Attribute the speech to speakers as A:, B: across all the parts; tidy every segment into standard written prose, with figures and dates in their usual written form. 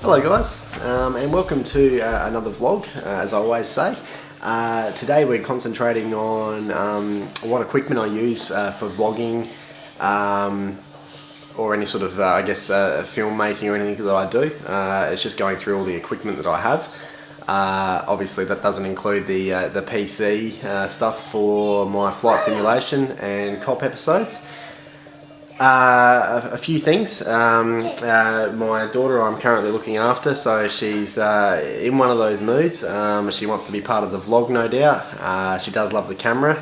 A: Hello guys, and welcome to another vlog, as I always say. Today we're concentrating on what equipment I use for vlogging, or any sort of, filmmaking or anything that I do. It's just going through all the equipment that I have. Obviously that doesn't include the PC stuff for my flight simulation and cop episodes. A few things. My daughter I'm currently looking after, so she's in one of those moods. She wants to be part of the vlog, no doubt. She does love the camera,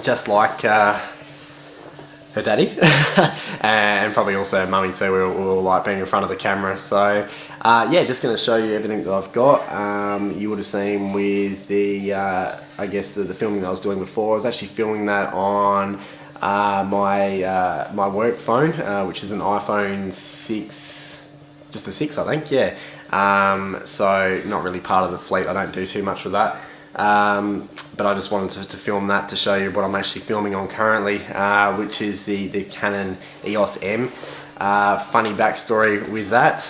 A: just like her daddy, and probably also mummy too. We all like being in front of the camera. So yeah, just going to show you everything that I've got. You would have seen with the the filming that I was doing before. I was actually filming that on my work phone, which is an iPhone 6, just a 6 I think, yeah. So not really part of the fleet, I don't do too much with that. But I just wanted to film that to show you what I'm actually filming on currently, which is the Canon EOS M. Funny backstory with that,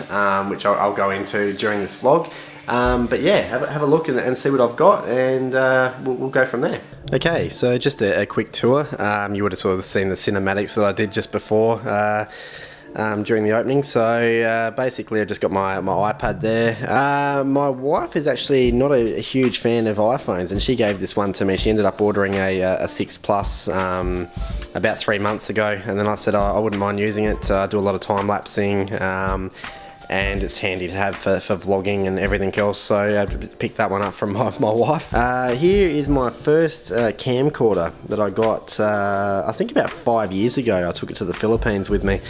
A: which I'll go into during this vlog. But yeah, have a look and see what I've got, and we'll go from there. Okay, so just a quick tour. You would have sort of seen the cinematics that I did just before during the opening. So basically I just got my iPad there. My wife is actually not a huge fan of iPhones, and she gave this one to me. She ended up ordering a 6 Plus about 3 months ago, and then I said I wouldn't mind using it. I do a lot of time lapsing, and it's handy to have for vlogging and everything else, so I picked that one up from my wife. Here is my first camcorder that I got, I think about 5 years ago. I took it to the Philippines with me.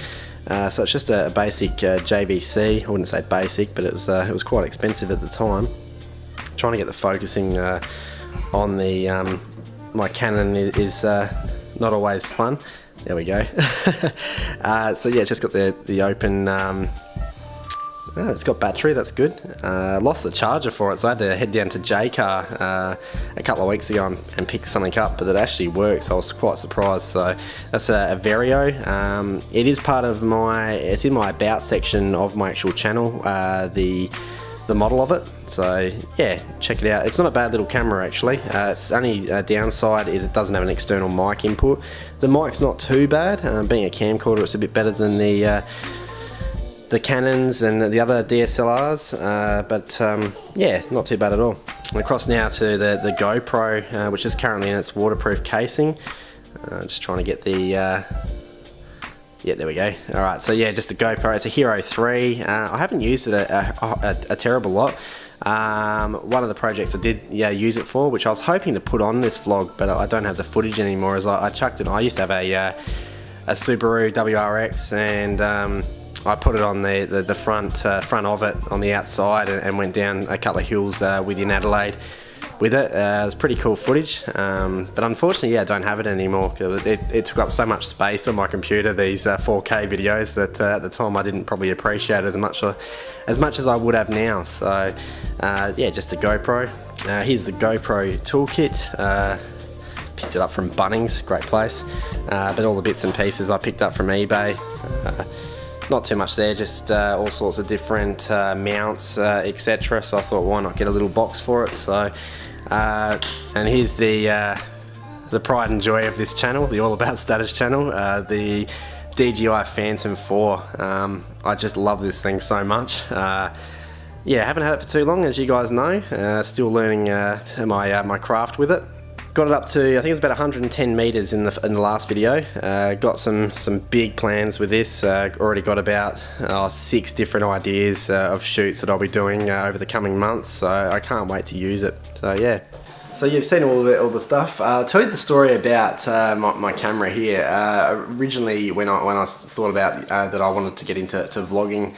A: So it's just a basic JVC. I wouldn't say basic, but it was quite expensive at the time. Trying to get the focusing on the my Canon is not always fun. There we go. So yeah, it's just got the open. It's got battery, that's good. Lost the charger for it, so I had to head down to JCar a couple of weeks ago and pick something up, but it actually works. I was quite surprised. So that's a EVIERO. It is part of it's in my about section of my actual channel, the model of it. So yeah, check it out. It's not a bad little camera actually. Its only downside is it doesn't have an external mic input. The mic's not too bad. Being a camcorder, it's a bit better than the Canons and the other DSLRs, but yeah, not too bad at all. Across now to the GoPro, which is currently in its waterproof casing. Just trying to get the, yeah, there we go. Alright, so yeah, just the GoPro. It's a Hero 3. I haven't used it a terrible lot. One of the projects I did use it for, which I was hoping to put on this vlog, but I don't have the footage anymore, as I chucked it. I used to have a Subaru WRX, and I put it on the front of it on the outside, and went down a couple of hills within Adelaide with it. It was pretty cool footage, but unfortunately, yeah, I don't have it anymore because it took up so much space on my computer, these 4K videos, that at the time I didn't probably appreciate as much as I would have now. So yeah, just a GoPro. Here's the GoPro toolkit. Picked it up from Bunnings, great place, but all the bits and pieces I picked up from eBay. Not too much there, just all sorts of different mounts, etc. So I thought, why not get a little box for it? So, and here's the pride and joy of this channel, the All About Status channel, the DJI Phantom 4. I just love this thing so much. Yeah, haven't had it for too long, as you guys know. Still learning my craft with it. Got it up to, I think it's about 110 meters in the last video. Got some big plans with this. Already got about 6 different ideas of shoots that I'll be doing over the coming months. So I can't wait to use it. So yeah. So you've seen all the stuff. I'll tell you the story about my camera here. Originally, when I thought about that I wanted to get into vlogging,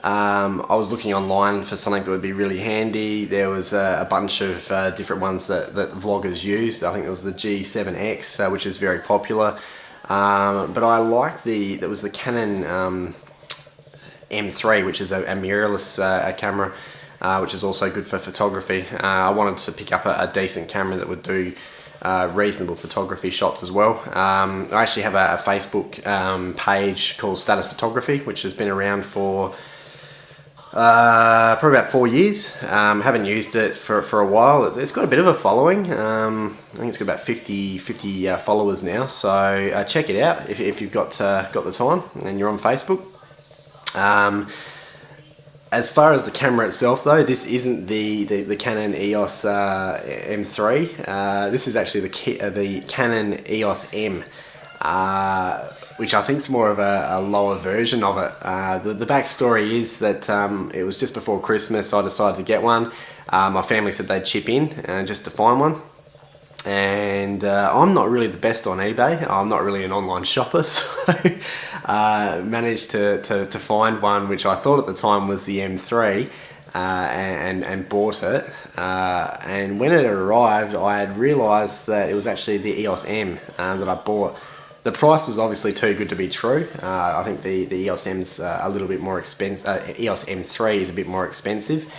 A: I was looking online for something that would be really handy. There was a bunch of different ones that vloggers used. I think there was the G7X, which is very popular. But I like there was the Canon M3, which is a mirrorless camera, which is also good for photography. I wanted to pick up a decent camera that would do reasonable photography shots as well. I actually have a Facebook page called Status Photography, which has been around for Probably about 4 years. Haven't used it for a while. It's got a bit of a following. I think it's got about 50 followers now. So check it out if you've got the time and you're on Facebook. As far as the camera itself though, this isn't the Canon EOS M3. This is actually the Canon EOS M, which I think is more of a lower version of it. The backstory is that it was just before Christmas I decided to get one. My family said they'd chip in just to find one. And I'm not really the best on eBay. I'm not really an online shopper, so managed to find one which I thought at the time was the M3, and bought it. And when it arrived, I had realised that it was actually the EOS M that I bought. The price was obviously too good to be true. I think the EOS M's a little bit more expensive. EOS M3 is a bit more expensive.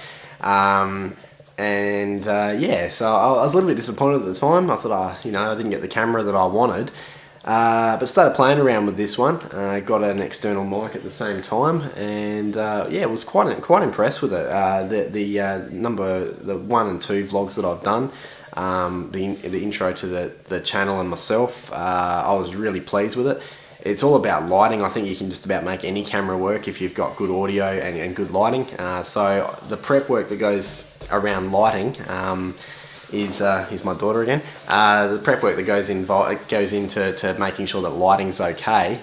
A: Yeah, so I was a little bit disappointed at the time. I thought I didn't get the camera that I wanted, but started playing around with this one. Got an external mic at the same time, and yeah, was quite impressed with it. The 1 and 2 vlogs that I've done, the intro to the channel and myself, I was really pleased with it. It's all about lighting. I think you can just about make any camera work if you've got good audio and good lighting. So the prep work that goes around lighting is my daughter again. The prep work that goes into making sure that lighting's okay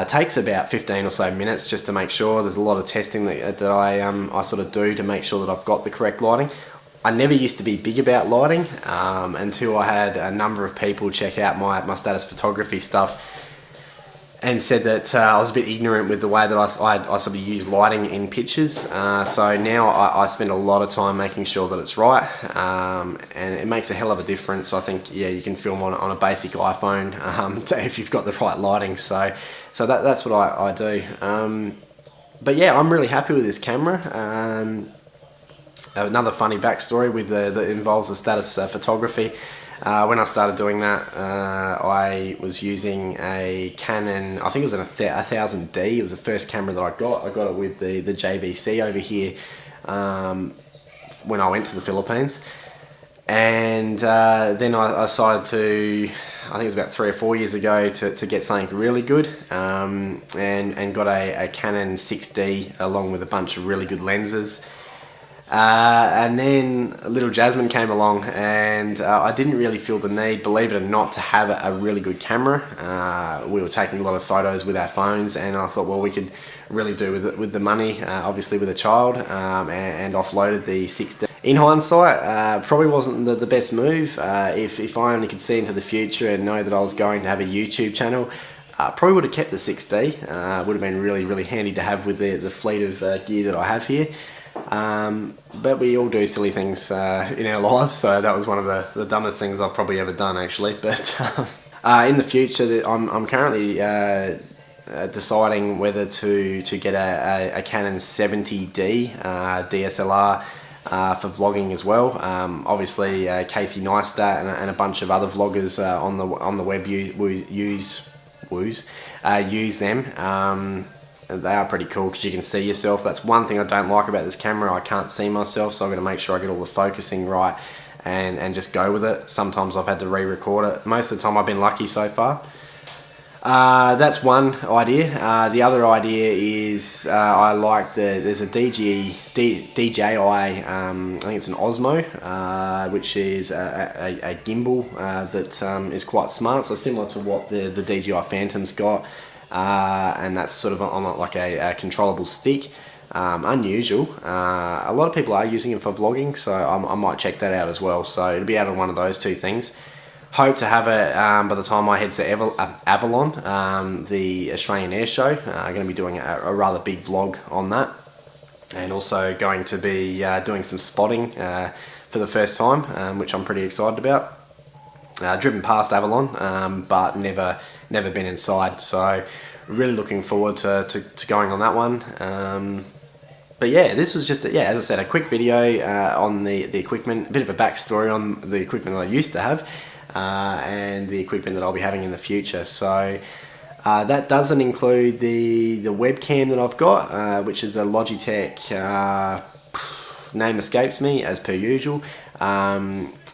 A: takes about 15 or so minutes just to make sure. There's a lot of testing that I sort of do to make sure that I've got the correct lighting. I never used to be big about lighting until I had a number of people check out my status photography stuff and said that I was a bit ignorant with the way that I sort of use lighting in pictures. So now I spend a lot of time making sure that it's right, and it makes a hell of a difference. I think, yeah, you can film on a basic iPhone if you've got the right lighting. So that's what I do. But yeah, I'm really happy with this camera. Another funny backstory that involves the status photography. When I started doing that, I was using a Canon, I think it was a 1000D. It was the first camera that I got. I got it with the JVC over here when I went to the Philippines. And then I decided to, I think it was about 3 or 4 years ago, to get something really good, and got a Canon 6D along with a bunch of really good lenses. And then little Jasmine came along, and I didn't really feel the need, believe it or not, to have a really good camera. We were taking a lot of photos with our phones, and I thought, well, we could really do with the money, obviously with a child, and offloaded the 6D. In hindsight, probably wasn't the best move. If I only could see into the future and know that I was going to have a YouTube channel, probably would have kept the 6D. Would have been really, really handy to have with the fleet of gear that I have here. But we all do silly things in our lives, so that was one of the dumbest things I've probably ever done, actually. But in the future, I'm currently deciding whether to get a Canon 70D DSLR for vlogging as well. Obviously, Casey Neistat and a bunch of other vloggers on the web use them. They are pretty cool because you can see yourself. That's one thing I don't like about this camera. I can't see myself, so I'm going to make sure I get all the focusing right and just go with it. Sometimes I've had to re-record it. Most of the time I've been lucky so far. That's one idea. The other idea is I like there's a DJI, I think it's an Osmo, which is a gimbal that is quite smart, so similar to what the DJI Phantom's got. And that's sort of on like a controllable stick. Unusual. A lot of people are using it for vlogging, so I might check that out as well. So it'll be out of one of those two things. Hope to have it by the time I head to Avalon, the Australian Air Show. I'm going to be doing a rather big vlog on that, and also going to be doing some spotting for the first time, which I'm pretty excited about. Driven past Avalon, but never been inside, so really looking forward to going on that one. But yeah, this was just, as I said, a quick video on the equipment, a bit of a backstory on the equipment that I used to have, and the equipment that I'll be having in the future. So That doesn't include the webcam that I've got, which is a Logitech, name escapes me as per usual.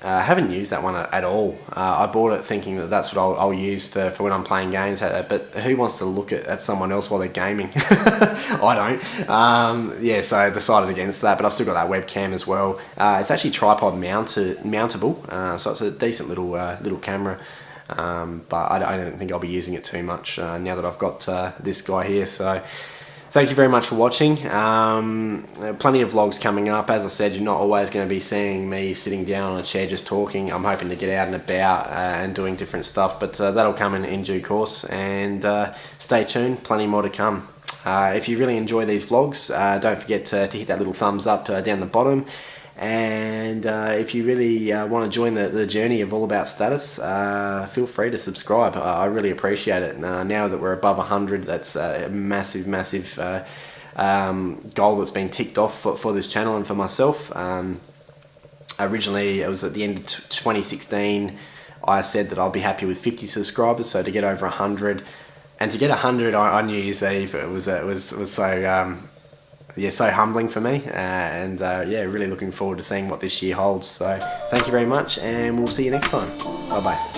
A: I haven't used that one at all. I bought it thinking that that's what I'll use for when I'm playing games, but who wants to look at someone else while they're gaming? I don't. Yeah, so I decided against that, but I've still got that webcam as well. It's actually tripod mountable, so it's a decent little camera, but I don't think I'll be using it too much now that I've got this guy here. So thank you very much for watching. Plenty of vlogs coming up. As I said, you're not always going to be seeing me sitting down on a chair just talking. I'm hoping to get out and about and doing different stuff, but that'll come in due course, and stay tuned, plenty more to come. If you really enjoy these vlogs, don't forget to hit that little thumbs up down the bottom. And if you really want to join the journey of All About Status, feel free to subscribe. I really appreciate it. Now that we're above 100, that's a massive goal that's been ticked off for this channel and for myself. Originally, it was at the end of 2016, I said that I'll be happy with 50 subscribers, so to get over 100, and to get 100 on New Year's Eve, it was so yeah, so humbling for me, and yeah, really looking forward to seeing what this year holds. So thank you very much, and we'll see you next time. Bye bye.